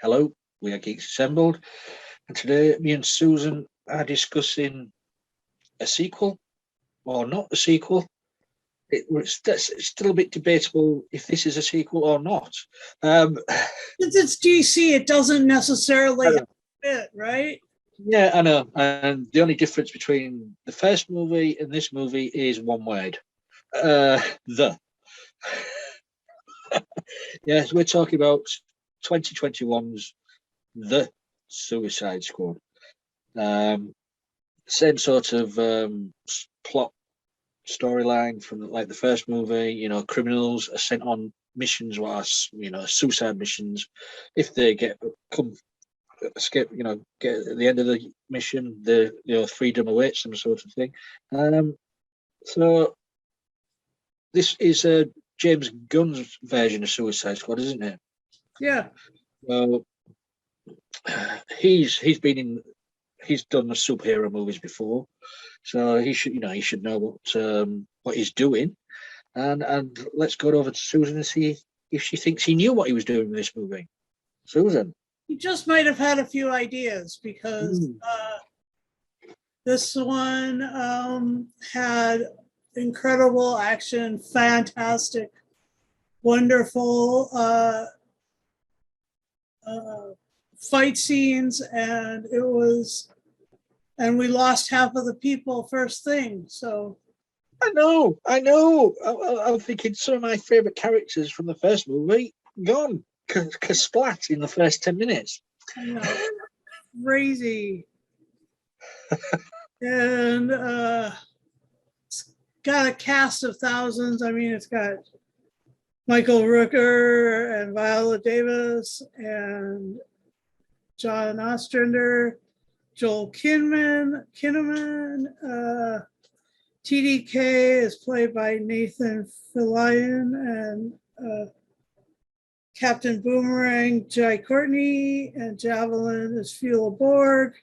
Hello, we are Geeks Assembled, and today me and Susan are discussing a sequel or not a sequel. It's still a bit debatable if this is a sequel or not. Since it's DC, it doesn't necessarily fit, right? Yeah, I know. And the only difference between the first movie and this movie is one word. The. Yes, we're talking about 2021's The Suicide Squad. Same sort of plot storyline from like the first movie. You know, criminals are sent on missions, suicide missions. If they escape, get at the end of the mission, freedom awaits them, sort of thing. So this is a James Gunn's version of Suicide Squad, isn't it? Yeah. Well, he's done the superhero movies before, so he should know what he's doing. And let's go over to Susan and see if she thinks he knew what he was doing with this movie. Susan, He just might have had a few ideas because this one had incredible action, fantastic, wonderful fight scenes, and we lost half of the people first thing. So I know. I'm thinking some of my favorite characters from the first movie gone, splat in the first 10 minutes. I know, crazy. And it's got a cast of thousands. I mean, it's got Michael Rooker and Viola Davis and John Ostrander, Joel Kinnaman. T.D.K. is played by Nathan Fillion, and Captain Boomerang, Jai Courtney, and Javelin is Fula Borg,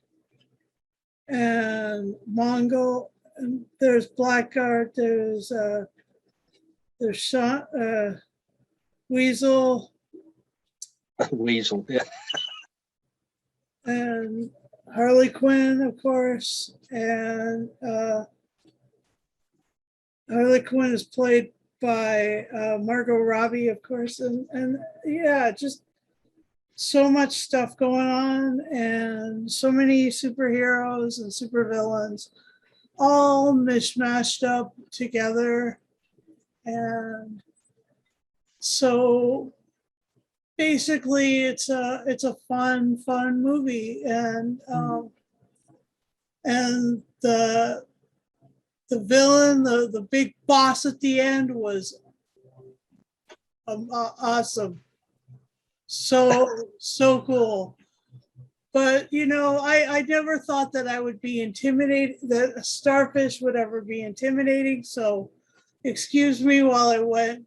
and Mongol. And there's Blackguard. There's Sean, Weasel. Weasel, yeah. And Harley Quinn, of course, and Harley Quinn is played by Margot Robbie, of course, and yeah, just so much stuff going on, and so many superheroes and supervillains, all mishmashed up together, and so basically, it's a fun movie, and the villain, the big boss at the end was awesome. So cool. But, I never thought that I would be intimidated, that a Starfish would ever be intimidating. So excuse me while I went,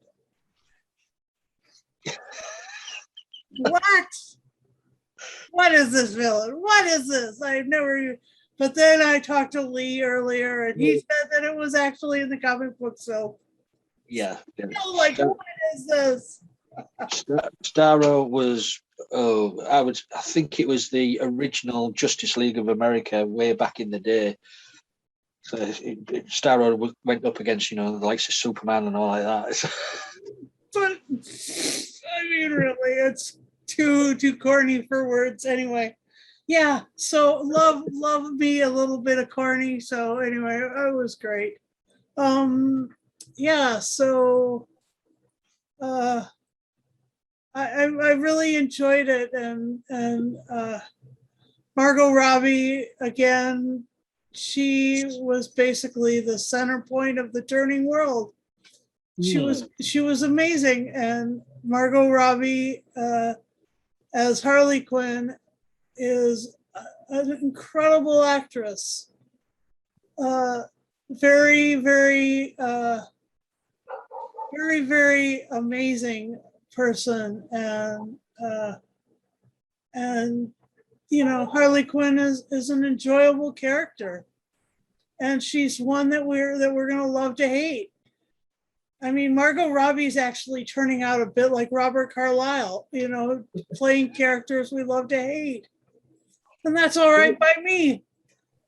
what is this villain? What is this? I've never. But then I talked to Lee earlier, and he said that it was actually in the comic book. So, yeah. What is this? Starro was. I think it was the original Justice League of America way back in the day. So Starro went up against the likes of Superman and all like that. But I mean, really, it's too corny for words. Anyway. Yeah, so love me a little bit of corny. So anyway, it was great. Yeah, so I really enjoyed it, and Margot Robbie again. She was basically the center point of the turning world. She was amazing, and Margot Robbie as Harley Quinn is an incredible actress. Very, very, very, very amazing person, and Harley Quinn is an enjoyable character, and she's one that we're gonna love to hate. I mean, Margot Robbie's actually turning out a bit like Robert Carlyle, you know, playing characters we love to hate. And that's all right by me.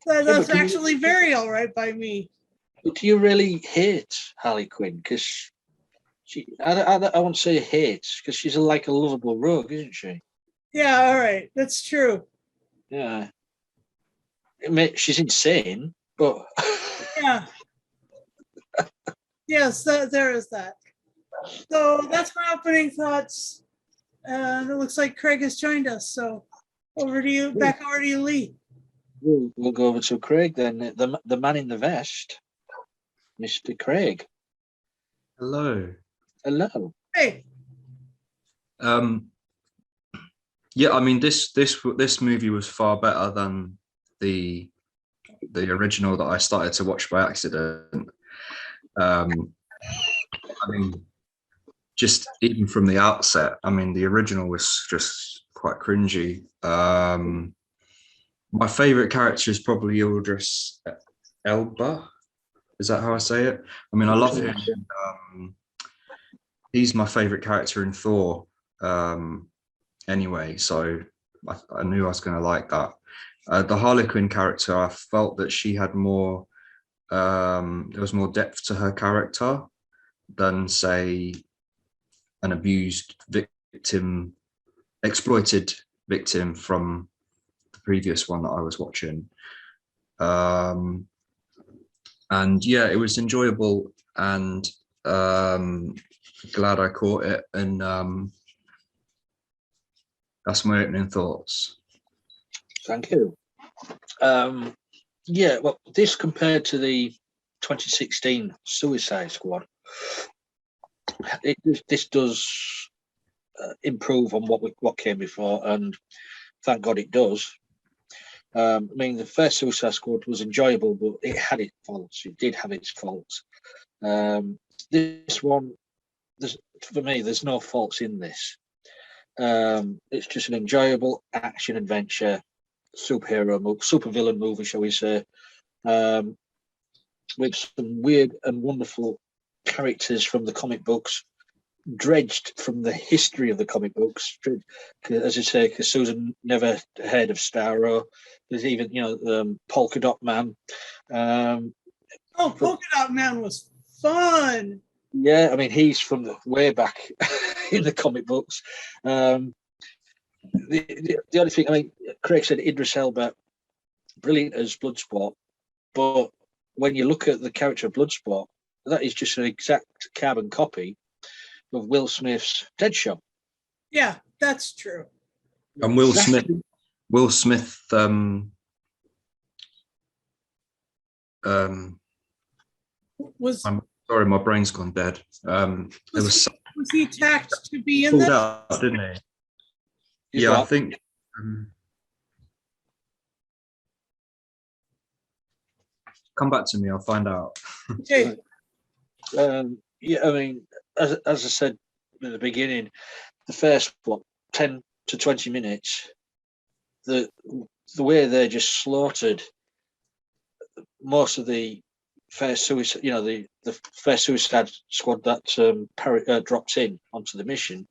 That's actually very all right by me. But do you really hate Harley Quinn? Because I won't say hate, because she's like a lovable rogue, isn't she? Yeah, all right. That's true. Yeah. She's insane, but... Yeah. Yes, there is that. So that's my opening thoughts. And it looks like Craig has joined us. So back over to you, Lee. We'll go over to Craig then. The man in the vest, Mr. Craig. Hello. Hello. Hey. Yeah, I mean this movie was far better than the original that I started to watch by accident. I mean, just even from the outset, I mean, the original was just quite cringy. My favorite character is probably Idris Elba. Is that how I say it? I mean, I love him. He's my favorite character in Thor. Anyway, so I knew I was going to like that. The Harley Quinn character, I felt that she had more. There was more depth to her character than, say, an abused victim, exploited victim from the previous one that I was watching. And yeah, it was enjoyable, and glad I caught it. And that's my opening thoughts. Thank you. Yeah, well, this compared to the 2016 Suicide Squad, this does improve on what came before, and thank God it does. I mean, the first Suicide Squad was enjoyable, but it had its faults. It did have its faults. This one, for me, there's no faults in this. It's just an enjoyable action adventure supervillain movie, shall we say, with some weird and wonderful characters from the comic books, dredged from the history of the comic books. As I say, because Susan never heard of Starro. There's even, Polka-Dot Man. Polka-Dot Man was fun. Yeah, I mean, he's from way back in the comic books. The only thing, I mean, Craig said Idris Elba, brilliant as Bloodsport, but when you look at the character of Bloodsport, that is just an exact carbon copy of Will Smith's Deadshot. Yeah, that's true. And Will Smith was I'm sorry, my brain's gone dead. Was he tagged to be in this? Out, didn't he? He's yeah, what? I think. Come back to me. I'll find out. Okay. Yeah, I mean, as I said in the beginning, the first 10 to 20 minutes, the way they just slaughtered most of the first suicide, the first Suicide Squad that dropped in onto the mission,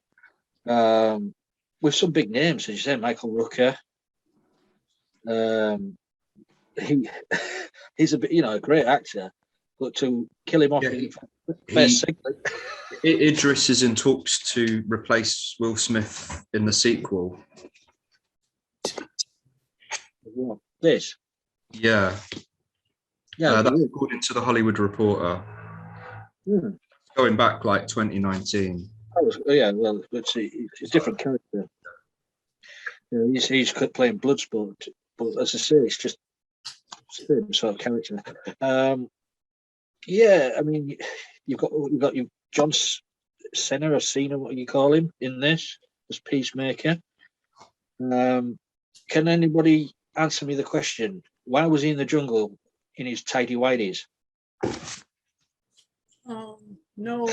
with some big names, as you say, Michael Rooker. He's a great actor, but to kill him off in the first segment. Idris is in talks to replace Will Smith in the sequel. What? This? Yeah. Yeah, that's according to the Hollywood Reporter. Going back like 2019. Well, it's a different character. He's playing Bloodsport, but as I say, it's just the same sort of character. Yeah, I mean, you've got your John Cena or Cena, what you call him, in this as Peacemaker. Can anybody answer me the question? Why was he in the jungle in his tidy whities? No.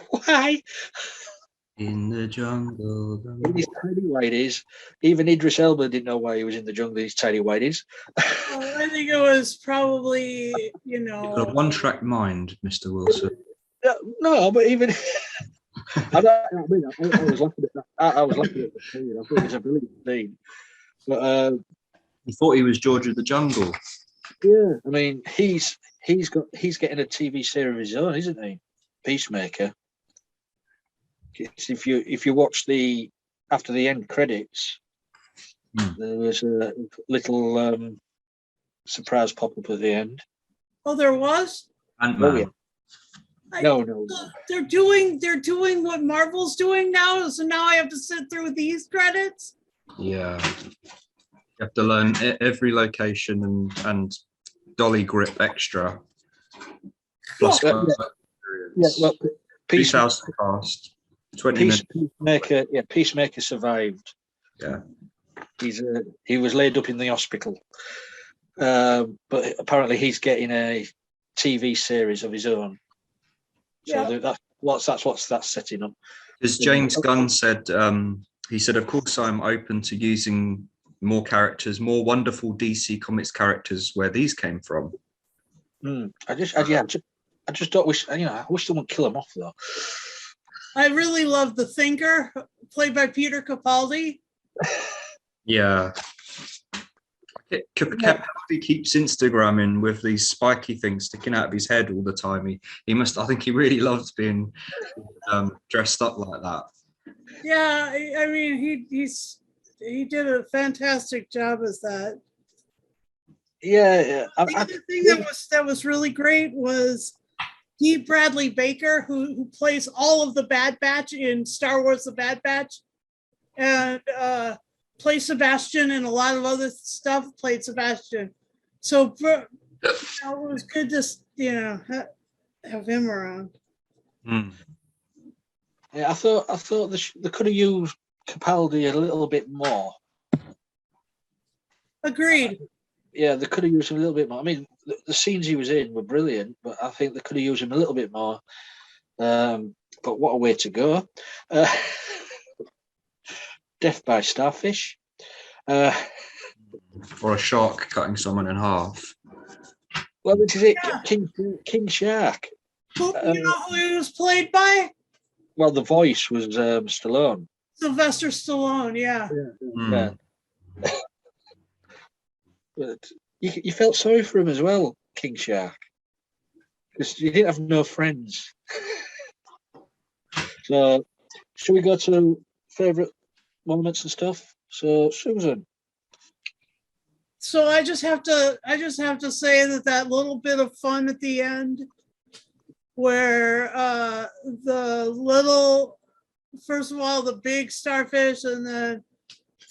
Why? In the jungle. In his tidy whities. Even Idris Elba didn't know why he was in the jungle in his tidy whities. I think it was probably, You've got a one-track mind, Mr. Wilson. No, but even I was laughing at that. I was laughing at the scene. I thought it was a brilliant scene. But You thought he was George of the Jungle. yeah, I mean, he's getting a TV series of his own, isn't he? Peacemaker. If you watch the after the end credits, there was a little surprise pop up at the end. Oh, there was? Ant-Man. Oh, yeah. No. They're doing what Marvel's doing now, so now I have to sit through these credits. Yeah. You have to learn every location and dolly grip extra. Plus well, 2,000 cast, 20 minutes. Peacemaker survived. Yeah. He was laid up in the hospital. But apparently he's getting a TV series of his own. So that's what's setting up. As James Gunn said, he said, of course, I'm open to using more characters, more wonderful DC Comics characters where these came from. I just don't wish, I wish someone kill him off though. I really love the Thinker, played by Peter Capaldi. Yeah. Capaldi keeps Instagramming with these spiky things sticking out of his head all the time. I think he really loves being dressed up like that. Yeah, I mean, he did a fantastic job as that. Yeah. The thing that was really great was D. Bradley Baker, who plays all of the Bad Batch in Star Wars: The Bad Batch, and plays Sebastian and a lot of other stuff. Played Sebastian, so it was good to have him around. Yeah, I thought they could have used Capaldi a little bit more. Agreed. Yeah, they could have used him a little bit more. I mean, the scenes he was in were brilliant, but I think they could have used him a little bit more. But what a way to go. Death by Starfish. Or a shark cutting someone in half. Well, which is it? Yeah. King Shark. You know who he was played by? Well, the voice was Stallone. Sylvester Stallone, yeah. But you felt sorry for him as well, King Shark, because you didn't have no friends. So, should we go to favourite moments and stuff? So, Susan. So I just have to say that little bit of fun at the end, where first of all, the big starfish and then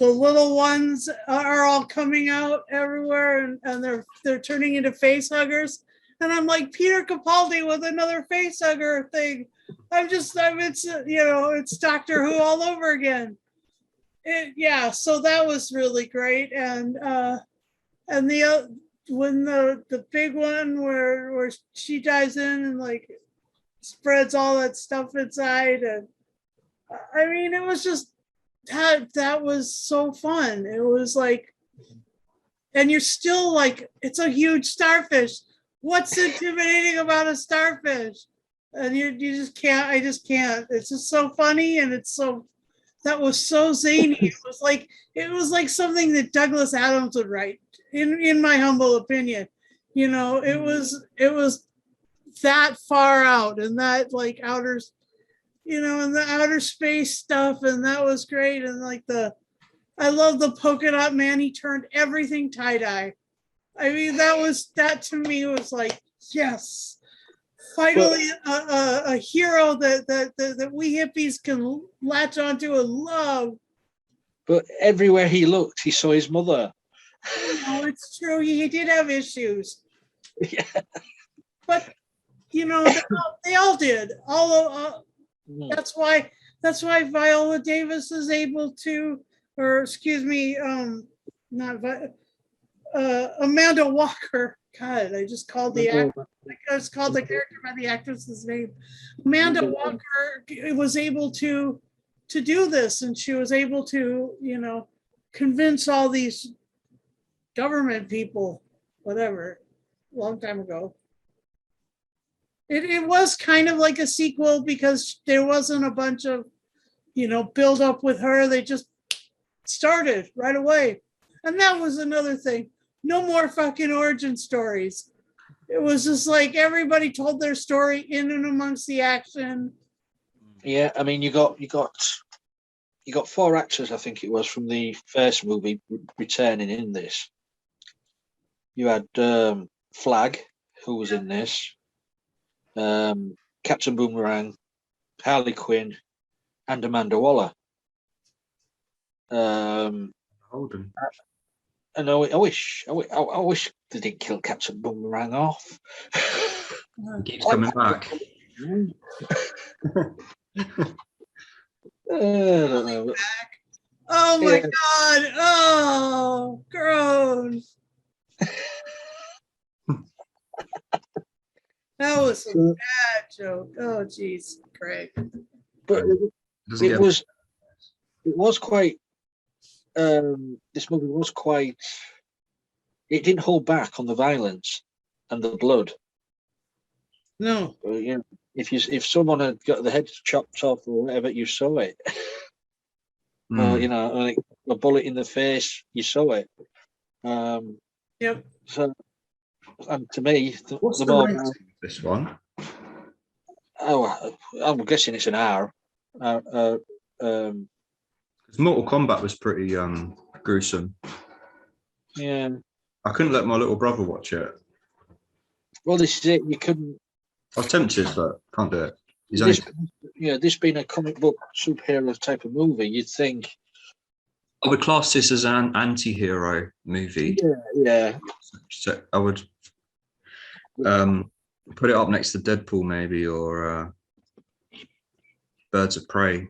the little ones are all coming out everywhere, and they're turning into face huggers. And I'm like, Peter Capaldi with another face hugger thing. It's Doctor Who all over again. So that was really great. And when the big one where she dives in and like spreads all that stuff inside, and I mean, it was just that was so fun. It was like, and you're still like, it's a huge starfish. What's intimidating about a starfish? And you just can't. I just can't. It's just so funny, and that was so zany. It was like something that Douglas Adams would write. In my humble opinion, it was that far out, and that like outer, and the outer space stuff, and that was great. And like I love the Polka-Dot man. He turned everything tie-dye. I mean, that to me was like, yes, finally a hero that we hippies can latch onto and love. But everywhere he looked, he saw his mother. No, it's true. He did have issues. Yeah. But they all did. That's why Viola Davis is able to, or excuse me, Amanda Walker. God, I just called the actor. I just called the character by the actress's name. Amanda Walker was able to do this, and she was able to, convince all these government people whatever, a long time ago. It was kind of like a sequel because there wasn't a bunch of, build up with her. They just started right away. And that was another thing. No more fucking origin stories. It was just like everybody told their story in and amongst the action. Yeah, I mean, you got 4 actors, I think it was, from the first movie returning in this. You had Flag, who was in this, Captain Boomerang, Harley Quinn, and Amanda Waller. Holden. And I wish they didn't kill Captain Boomerang off. He keeps coming back. I don't know. Oh my God. Oh, gross. That was a bad joke. Oh, geez, Craig. But it was quite. This movie was quite. It didn't hold back on the violence and the blood. No. If someone had got the head chopped off or whatever, you saw it. Or like a bullet in the face, you saw it. Yep. So, and to me, what's the the more rating of this one? I'm guessing it's an hour. Mortal Kombat was pretty gruesome. Yeah. I couldn't let my little brother watch it. Well, this is it. You couldn't. I was tempted, but can't do it. This being a comic book superhero type of movie, you'd think. I would class this as an anti-hero movie. Yeah. So I would put it up next to Deadpool, maybe, or Birds of Prey.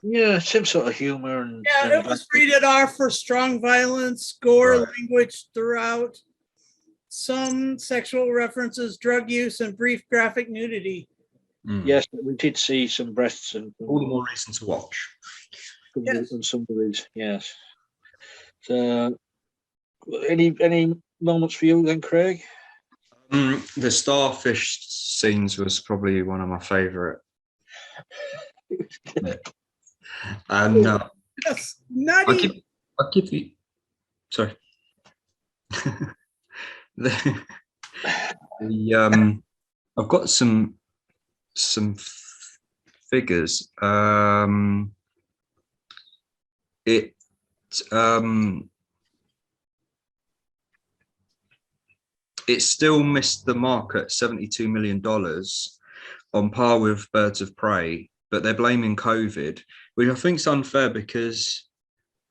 Yeah, same sort of humor. And it was rated R for strong violence, gore, Right. language throughout, some sexual references, drug use, and brief graphic nudity. Yes, we did see some breasts and all the more reason to watch. And some of these, yes. So, any moments for you then, Craig? The Starfish scenes was probably one of my favourite. And yes, nutty. I'll give you. Sorry. I've got some figures. It still missed the mark at $72 million, on par with Birds of Prey, but they're blaming COVID, which I think is unfair because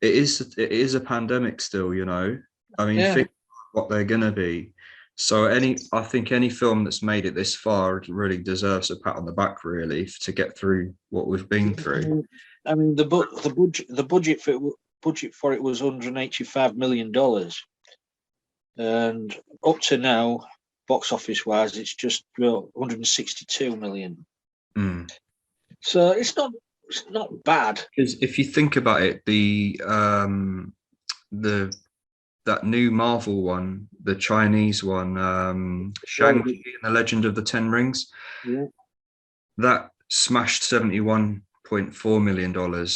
it is a pandemic still, I mean, think what they're going to be. So I think any film that's made it this far really deserves a pat on the back, really, to get through what we've been through. I mean, the budget for it was $185 million, and up to now, box office wise, it's just 162 million. So it's not bad. Because if you think about it, that new Marvel one, the Chinese one, Shang-Chi and the Legend of the Ten Rings, that smashed $71.4 million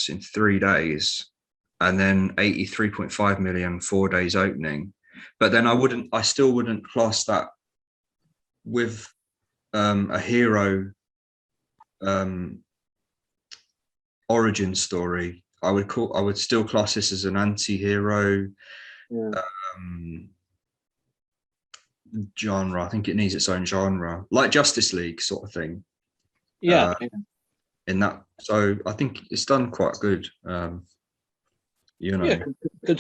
in 3 days, and then 83.5 million 4 days opening. But then I still wouldn't class that with a hero origin story. I would still class this as an anti-hero genre. I think it needs its own genre, like Justice League sort of thing. In that, so I think it's done quite good.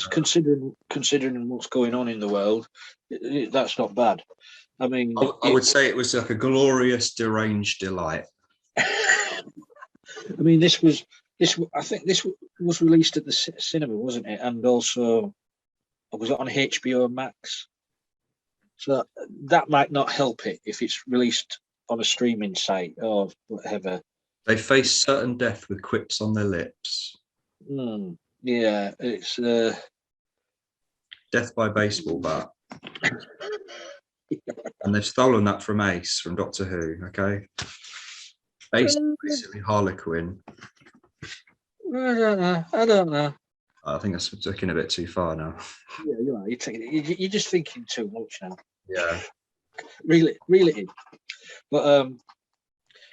Considering what's going on in the world, that's not bad. I mean, I would say it was like a glorious, deranged delight. I mean, I think this was released at the cinema, wasn't it? And also, was it on HBO Max? So that might not help it if it's released on a streaming site or whatever. They face certain death with quips on their lips. Yeah, it's death by baseball bat. And they've stolen that from Ace from Doctor Who. Okay, Ace is basically Harlequin. I don't know. I think that's taking a bit too far now. Yeah, you are. You're taking it. You're just thinking too much now. Yeah. Reel it in. But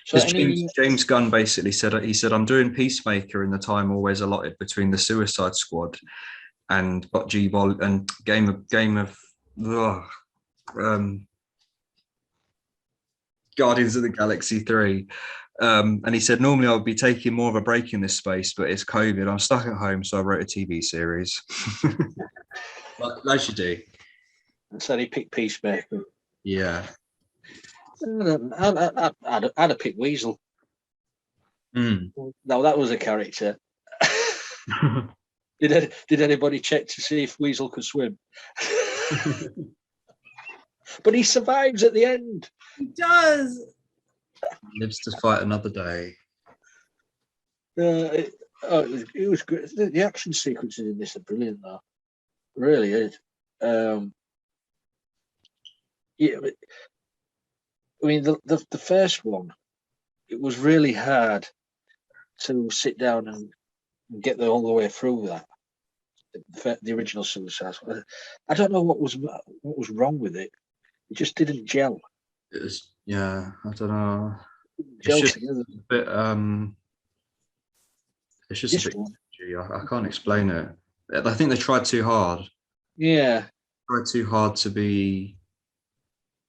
so James Gunn basically said, I'm doing Peacemaker in the time always allotted between the Suicide Squad and G-Ball and Game of Guardians of the Galaxy 3. And he said, normally I would be taking more of a break in this space, but it's COVID. I'm stuck at home, so I wrote a TV series. As you do. So he picked Peacemaker. Yeah. I'd have picked Weasel. Mm. No, that was a character. Did anybody check to see if Weasel could swim? But he survives at the end. He does. Lives to fight another day. It was great. The action sequences in this are brilliant, though. Really is. Yeah, I mean, the first one, it was really hard to sit down and get all the way through that. The original Suicide Squad. I don't know what was wrong with it. It just didn't gel. It was, yeah, I don't know. Gel it's just together. a bit. It's just a bit. I can't explain it. I think they tried too hard. Yeah. Tried too hard to be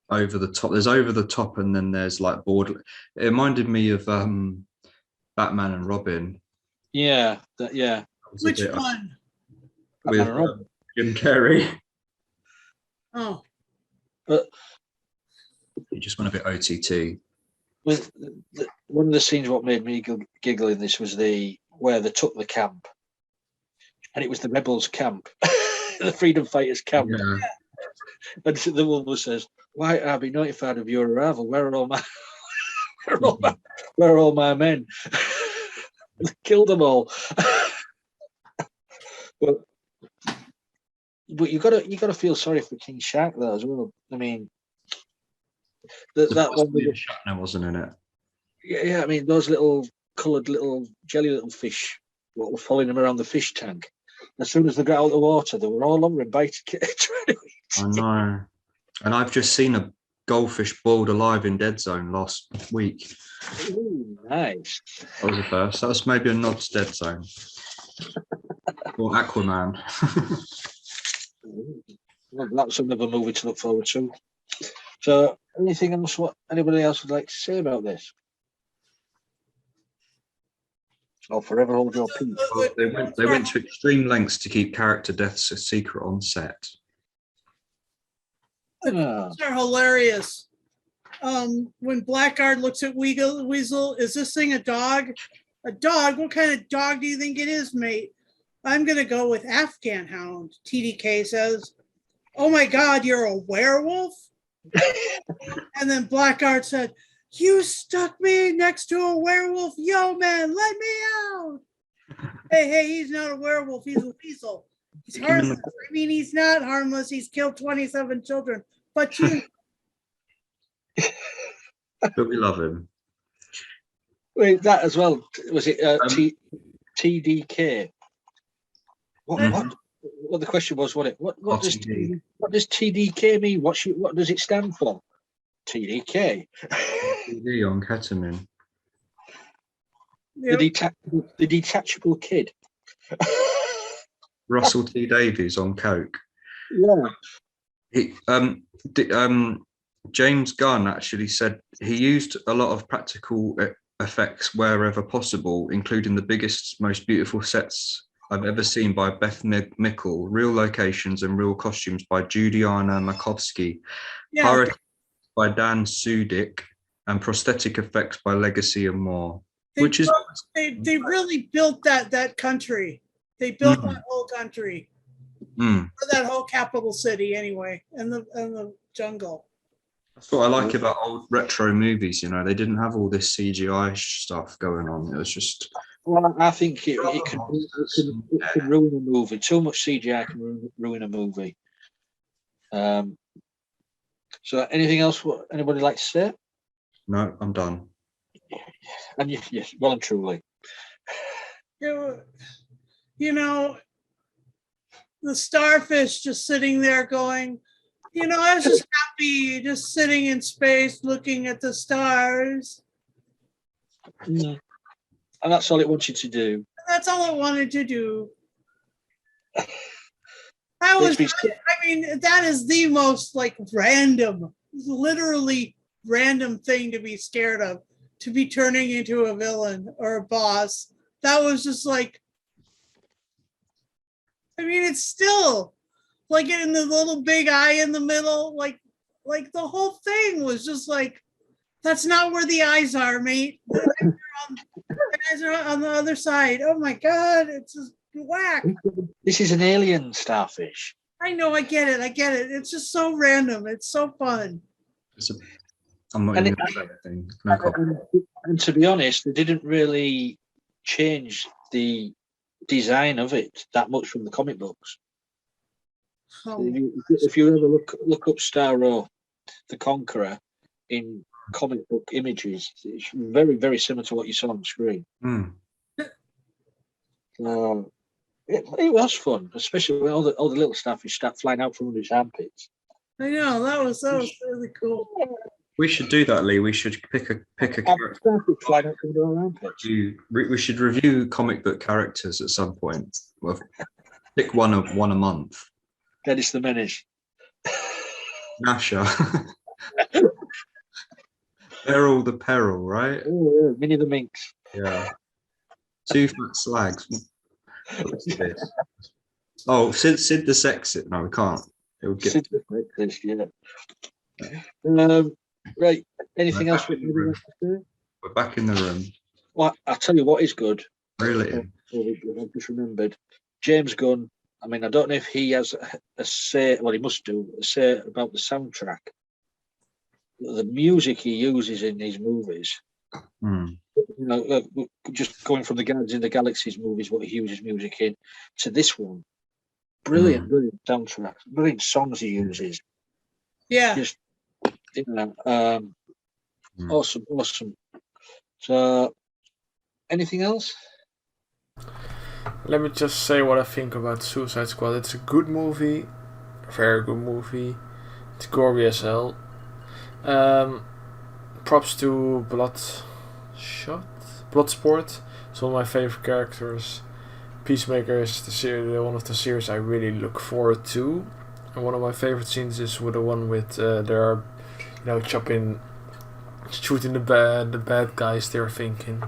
over the top. There's over the top, and then there's like border. It reminded me of Batman and Robin. Yeah. Yeah. Which one? With Jim Carrey. Oh. But you just went a bit OTT. With one of the scenes, what made me giggle in this was where they took the camp, and it was the rebels' camp, the freedom fighters' camp. Yeah. And the woman says, "Why I'll be notified of your arrival? Where are all my, where are all my men? Killed them all." But you gotta feel sorry for King Shark though as well. I mean, that one Shatner wasn't in it. Yeah. I mean, those little coloured little jelly little fish, what were following them around the fish tank. As soon as they got out of the water, they were all over him biting. I know. And I've just seen a goldfish boiled alive in Dead Zone last week. Ooh, nice. That was the first. That was maybe a nod to Dead Zone. Or Aquaman. Well, that's another movie to look forward to. So, anything else? What anybody else would like to say about this? I'll forever hold your peace. Well, they went to extreme lengths to keep character deaths a secret on set. Those are hilarious. When Blackguard looks at Weasel, is this thing a dog? A dog? What kind of dog do you think it is, mate? I'm going to go with Afghan Hound, T.D.K. says. Oh my God, you're a werewolf? And then Blackguard said, you stuck me next to a werewolf. Yo, man, let me out. Hey, he's not a werewolf. He's a weasel. He's harmless. I mean, he's not harmless. He's killed 27 children. But you. But we love him. Wait, that as well. Was it T.D.K.? What the question was, what does T.D.K. mean? What does it stand for? T.D.K. TD on ketamine. Yep. The detachable kid. Russell T Davies on coke. Yeah. James Gunn actually said he used a lot of practical effects wherever possible, including the biggest, most beautiful sets I've ever seen by Beth Mickle, real locations and real costumes by Judiana Makovsky, by Dan Sudik, and prosthetic effects by Legacy and more. They really built that country. They built that whole country, or that whole capital city, anyway, and the jungle. That's what I like about old retro movies. You know, they didn't have all this CGI stuff going on. It was just. Well, I think it can ruin a movie. Too much CGI can ruin a movie. So anything else? What anybody like to say? No, I'm done. And yes, well and truly. You know, the Starfish just sitting there going, I was just happy, just sitting in space looking at the stars. And that's all it wants you to do. That's all I wanted to do. That is the most like random, literally random thing to be scared of, to be turning into a villain or a boss. That was just like, it's still like in the little big eye in the middle, like the whole thing was just like, that's not where the eyes are, mate. The eyes are on the other side. Oh my God, it's just whack. This is an alien starfish. I know, I get it. It's just so random. It's so fun. I'm not even going to say anything. No comment. And to be honest, they didn't really change the design of it that much from the comic books. Oh. If you ever look up Starro the Conqueror in comic book images, it's very, very similar to what you saw on the screen. It was fun, especially when all the little starfish start flying out from under his armpits. I know, that was really cool. We should do that, Lee. We should pick a character. Flying out from under our armpits. We should review comic book characters at some point. We'll pick one a month. Dennis the Menace. Nasha. Beryl the Peril, right? Oh, yeah. Minnie the Minx. Yeah. Two fat slags. What's this? Oh, Sid the Sexist. No, we can't. It would get. Sid the Sexist, yeah. Right. Anything else? We're back in the room. Well, I'll tell you what is good. Really? I've just remembered. James Gunn. I mean, I don't know if he has a say. Well, he must do a say about the soundtrack. The music he uses in these movies. Just going from the Guardians of the Galaxy's movies, what he uses music in, to this one. Brilliant soundtrack. Brilliant songs he uses. Yeah. Just, awesome. So, anything else? Let me just say what I think about Suicide Squad. It's a good movie, a very good movie. It's gory as hell. Props to Bloodsport. It's one of my favorite characters. Peacemaker is one of the series I really look forward to. And one of my favorite scenes is with the one with they're shooting the bad guys. They're thinking,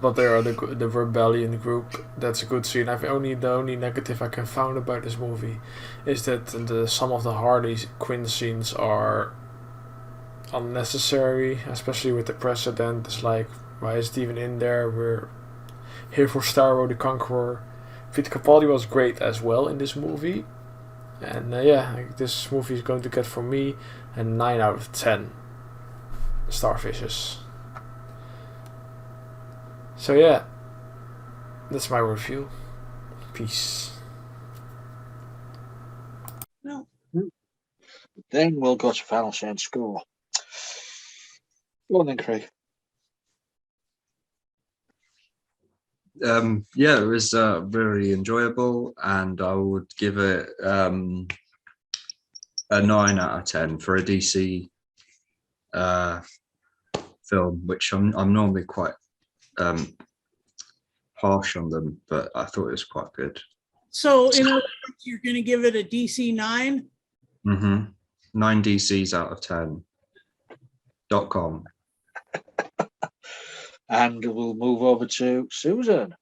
but they are the rebellion group. That's a good scene. The only negative I can find about this movie is that some of the Harley Quinn scenes are unnecessary, especially with the precedent. It's like, why is it even in there? We're here for Starro the Conqueror. Capaldi was great as well in this movie, and this movie is going to get from me a 9 out of 10 starfishes. So yeah, that's my review. Peace. No. Then we'll go to final say and score. Go on then, Craig. It was very enjoyable, and I would give it a 9 out of 10 for a DC film, which I'm normally quite harsh on them, but I thought it was quite good. So in other words, you're going to give it a DC 9? 9 DCs out of 10.com. And we'll move over to Susan.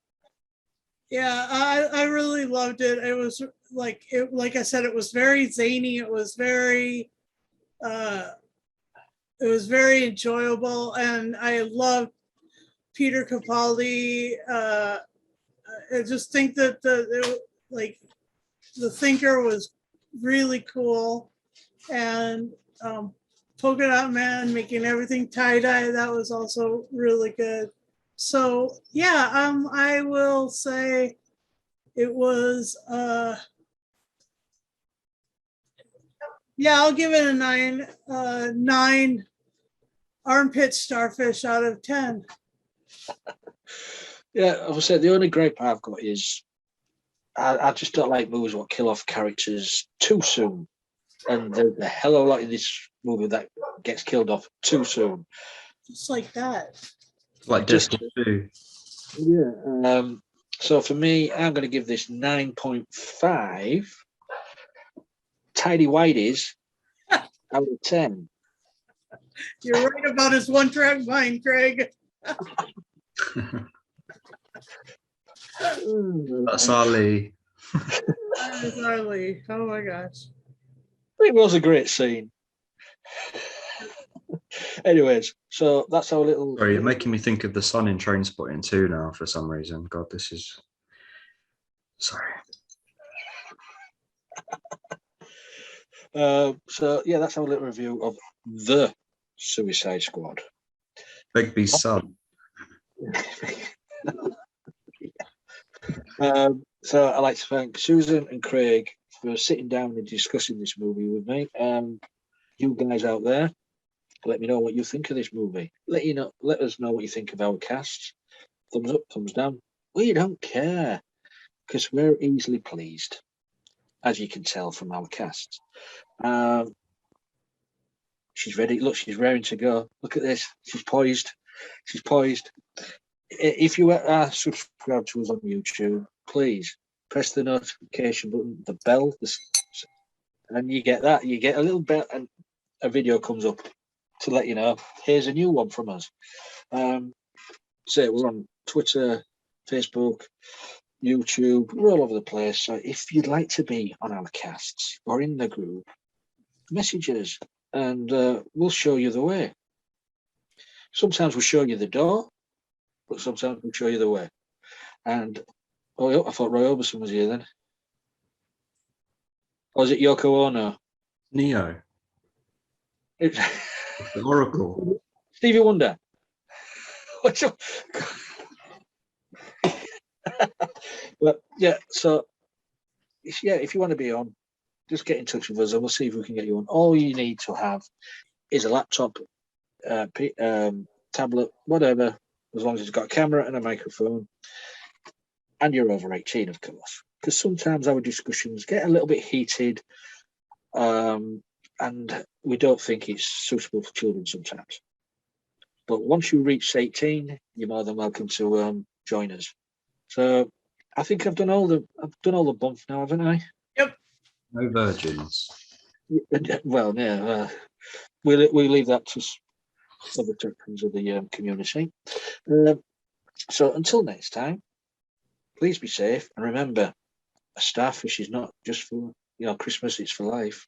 Yeah, I really loved it. It was like I said, it was very zany. It was very enjoyable, and I loved Peter Capaldi. I just think that the Thinker was really cool, and Polka-Dot Man making everything tie-dye, that was also really good. So yeah, I will say it was Yeah, I'll give it a 9. 9 armpit starfish out of 10. Yeah, as I said, the only gripe I've got is I just don't like movies that kill off characters too soon. And there's a hell of a lot in this movie that gets killed off too soon. Just like that. Like Just Deadpool 2. yeah. So for me, I'm going to give this 9.5 tidy whities out of 10. You're right about his one-track mind, Craig. That's our Lee. That is ugly. Oh my gosh. It was a great scene. Anyways, so that's our little. Sorry, you're making me think of the sun in Trainspotting 2 now for some reason. God, this is. Sorry. So yeah, that's our little review of the Suicide Squad. Begbie's son. So I'd like to thank Susan and Craig for sitting down and discussing this movie with me. You guys out there, let me know what you think of this movie. Let us know what you think of our cast. Thumbs up, thumbs down. We don't care because we're easily pleased, as you can tell from our cast. She's ready. Look, she's raring to go. Look at this. She's poised. She's poised. If you are subscribed to us on YouTube, please press the notification button, the bell, and you get that. You get a little bit, and a video comes up to let you know. Here's a new one from us. So we're on Twitter, Facebook, YouTube. We're all over the place. So if you'd like to be on our casts or in the group, message us, and we'll show you the way. Sometimes we'll show you the door, but sometimes we'll show you the way. And I thought Roy Orbison was here then. Or is it Yoko Ono? Neo. It's The Oracle. Stevie Wonder. But yeah, so yeah, if you want to be on, just get in touch with us and we'll see if we can get you on. All you need to have is a laptop, tablet, whatever, as long as it's got a camera and a microphone. And you're over 18, of course, because sometimes our discussions get a little bit heated, and we don't think it's suitable for children sometimes. But once you reach 18, you're more than welcome to join us. So I think I've done all the bump now, haven't I? Yep. No virgins. Well, yeah, we'll leave that to other sections of the community. So until next time, please be safe and remember, a starfish is not just for Christmas; it's for life.